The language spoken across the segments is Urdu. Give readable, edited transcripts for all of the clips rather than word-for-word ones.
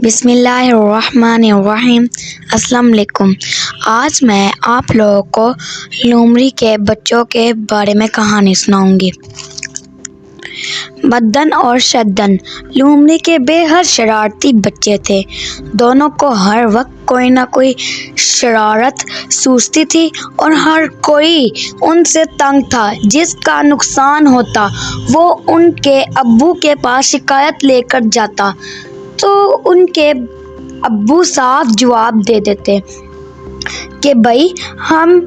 بسم اللہ الرحمن الرحیم۔ السلام علیکم۔ آج میں آپ لوگوں کو لومڑی کے بچوں کے بارے میں کہانی سناؤں گی۔ مدن اور شدن لومڑی کے بے حد شرارتی بچے تھے۔ دونوں کو ہر وقت کوئی نہ کوئی شرارت سوچتی تھی اور ہر کوئی ان سے تنگ تھا۔ جس کا نقصان ہوتا وہ ان کے ابو کے پاس شکایت لے کر جاتا تو ان کے ابو صاف جواب دے دیتے کہ بھائی ہم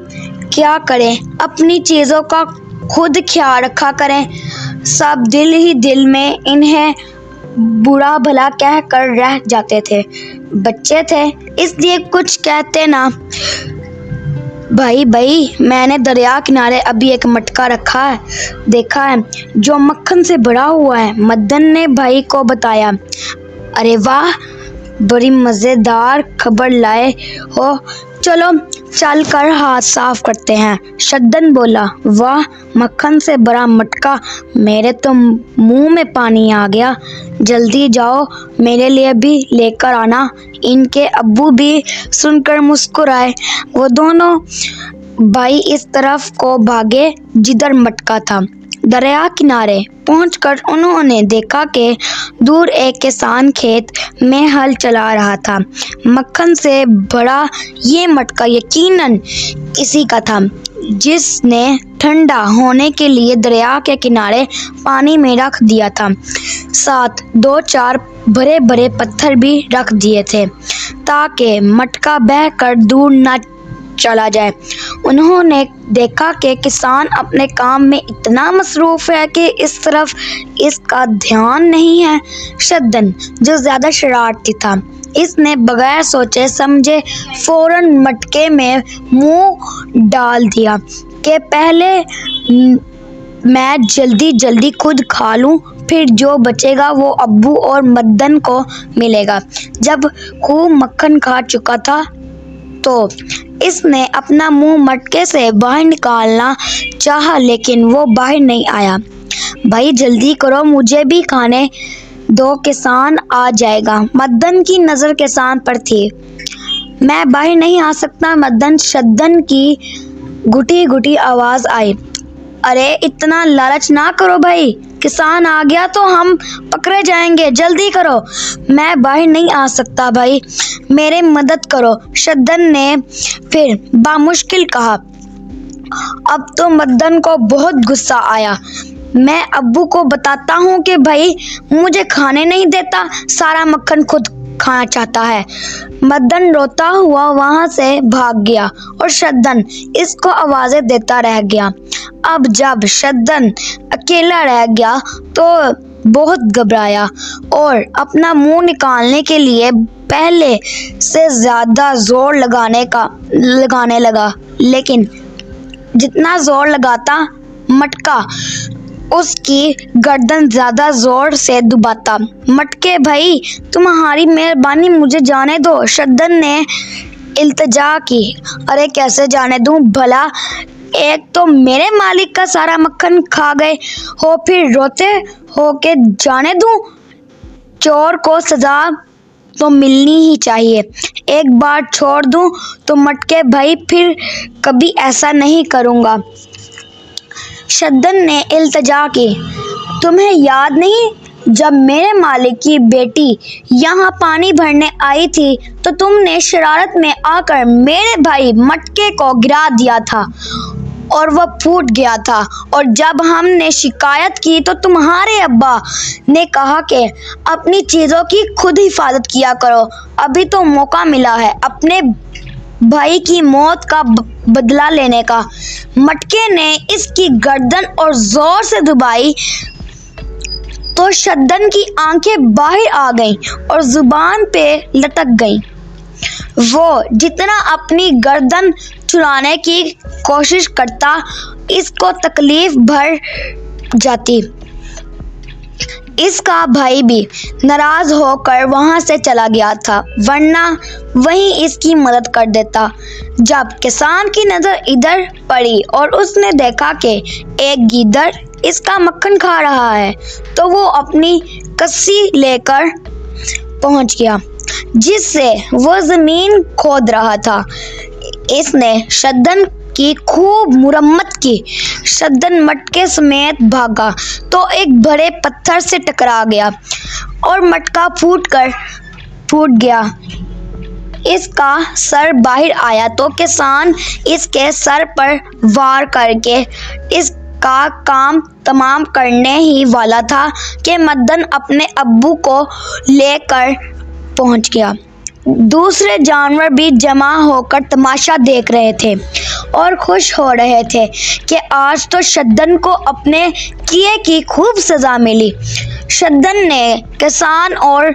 کیا کریں، اپنی چیزوں کا خود خیال رکھا کریں۔ سب دل ہی دل میں انہیں برا بھلا کہہ کر رہ جاتے تھے۔ بچے تھے اس لیے کچھ کہتے نہ۔ بھائی میں نے دریا کنارے ابھی ایک مٹکا دیکھا ہے جو مکھن سے بھرا ہوا ہے۔ مدن نے بھائی کو بتایا۔ ارے واہ، بڑی مزیدار خبر لائے ہو، چلو چل کر ہاتھ صاف کرتے ہیں۔ شدن بولا، واہ، مکھن سے بھرا مٹکا، میرے تو منہ میں پانی آ گیا۔ جلدی جاؤ، میرے لیے بھی لے کر آنا۔ ان کے ابو بھی سن کر مسکرائے۔ وہ دونوں بھائی اس طرف کو بھاگے جدھر مٹکا تھا۔ دریا کنارے پہنچ کر انہوں نے دیکھا کہ دور ایک کسان کھیت میں ہل چلا رہا تھا۔ مکھن سے بھرا یہ مٹکا یقیناً اسی کا تھا جس نے ٹھنڈا ہونے کے لیے دریا کے کنارے پانی میں رکھ دیا تھا۔ ساتھ دو چار بڑے بڑے پتھر بھی رکھ دیے تھے تاکہ مٹکا بہہ کر دور نہ چلا جائے۔ انہوں نے دیکھا کہ کسان اپنے کام میں اتنا مصروف ہے کہ اس طرف اس کا دھیان نہیں ہے۔ شدن جو زیادہ شرارتی تھا، اس نے بغیر سوچے سمجھے فوراً مٹکے میں منہ ڈال دیا کہ پہلے میں جلدی خود کھا لوں، پھر جو بچے گا وہ ابو اور مدن کو ملے گا۔ جب خوب مکھن کھا چکا تھا تو اس نے اپنا منہ مٹکے سے باہر نکالنا چاہا لیکن وہ باہر نہیں آیا۔ بھائی جلدی کرو، مجھے بھی کھانے دو، کسان آ جائے گا۔ مدن کی نظر کسان پر تھی۔ میں باہر نہیں آ سکتا مدن، شدن کی گھٹی آواز آئی۔ ارے اتنا لالچ نہ کرو بھائی، کسان آ گیا تو ہم پکڑے جائیں گے، جلدی کرو۔ میں باہر نہیں آ سکتا بھائی، میری مدد کرو، شدن نے پھر بامشکل کہا۔ اب تو مدن کو بہت غصہ آیا۔ میں ابو کو بتاتا ہوں کہ بھائی مجھے کھانے نہیں دیتا، سارا مکھن خود کھانا چاہتا ہے۔ مدن روتا ہوا وہاں سے بھاگ گیا اور شدن اس کو آوازیں دیتا رہ گیا۔ اب جب شدن اکیلا رہ گیا تو بہت گھبرایا اور اپنا منہ نکالنے کے لیے پہلے سے زیادہ زور لگانے لگا، لیکن جتنا زور لگاتا مٹکا اس کی گردن زیادہ زور سے دباتا۔ مٹکے بھائی تمہاری مہربانی، مجھے جانے دو، شدن نے التجا کی۔ ارے کیسے جانے دوں بھلا، ایک تو میرے مالک کا سارا مکھن کھا گئے ہو، پھر روتے ہو کہ جانے دوں۔ چور کو سزا تو ملنی ہی چاہیے، ایک بار چھوڑ دوں تو مٹکے بھائی پھر کبھی ایسا نہیں کروں گا۔ شدن نے التجا کی۔ تمہیں یاد نہیں جب میرے مالک کی بیٹی یہاں پانی بھرنے آئی تھی تو تم نے شرارت میں آ کر میرے بھائی مٹکے کو گرا دیا تھا اور وہ پھوٹ گیا تھا، اور جب ہم نے شکایت کی تو تمہارے ابا نے کہا کہ اپنی چیزوں کی خود حفاظت کیا کرو۔ ابھی تو موقع ملا ہے اپنے بھائی کی موت کا بدلہ لینے کا۔ مٹکے نے اس کی گردن اور زور سے دبائی تو شدن کی آنکھیں باہر آ گئیں اور زبان پہ لٹک گئیں۔ وہ جتنا اپنی گردن چھڑانے کی کوشش کرتا اس کو تکلیف بڑھ جاتی۔ اس کا بھائی بھی ناراض ہو کر وہاں سے چلا گیا تھا، ورنہ وہیں اس کی مدد کر دیتا۔ جب کسان کی نظر ادھر پڑی اور اس نے دیکھا کہ ایک گیدڑ اس کا مکھن کھا رہا ہے تو وہ اپنی کسی لے کر پہنچ گیا۔ جس سے وہ زمین کھود رہا تھا۔ اس نے شدن کی خوب مرمت کی۔ شدن مٹکے سمیت بھاگا تو ایک بڑے پتھر سے ٹکرا گیا اور مٹکا پھوٹ گیا۔ اس کا سر باہر آیا تو کسان اس کے سر پر وار کر کے اس کا کام تمام کرنے ہی والا تھا کہ مدن اپنے ابو کو لے کر پہنچ گیا۔ دوسرے جانور بھی جمع ہو کر تماشا دیکھ رہے تھے اور خوش ہو رہے تھے کہ آج تو شدن کو اپنے کیے کی خوب سزا ملی۔ شدن نے کسان اور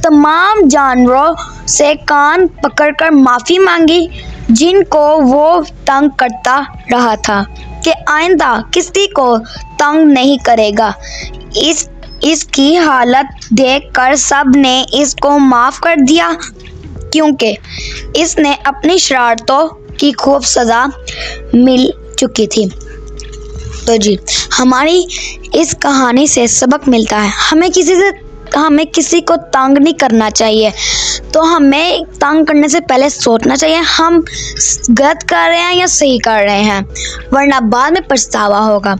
تمام جانوروں سے کان پکڑ کر معافی مانگی جن کو وہ تنگ کرتا رہا تھا کہ آئندہ کسی کو تنگ نہیں کرے گا۔ اس کی حالت دیکھ کر سب نے اس کو معاف کر دیا کیونکہ اس نے اپنی شرارتوں کی خوب سزا مل چکی تھی۔ تو جی ہماری اس کہانی سے سبق ملتا ہے ہمیں کسی کو تنگ نہیں کرنا چاہیے۔ تو ہمیں تنگ کرنے سے پہلے سوچنا چاہیے ہم غلط کر رہے ہیں یا صحیح کر رہے ہیں، ورنہ بعد میں پچھتاوا ہوگا۔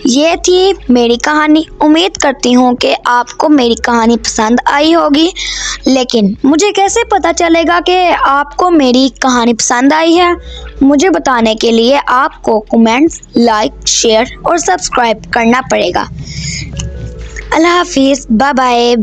یہ تھی میری کہانی۔ امید کرتی ہوں کہ آپ کو میری کہانی پسند آئی ہوگی، لیکن مجھے کیسے پتہ چلے گا کہ آپ کو میری کہانی پسند آئی ہے؟ مجھے بتانے کے لیے آپ کو کمنٹس، لائک، شیئر اور سبسکرائب کرنا پڑے گا۔ اللہ حافظ، بائے بائے۔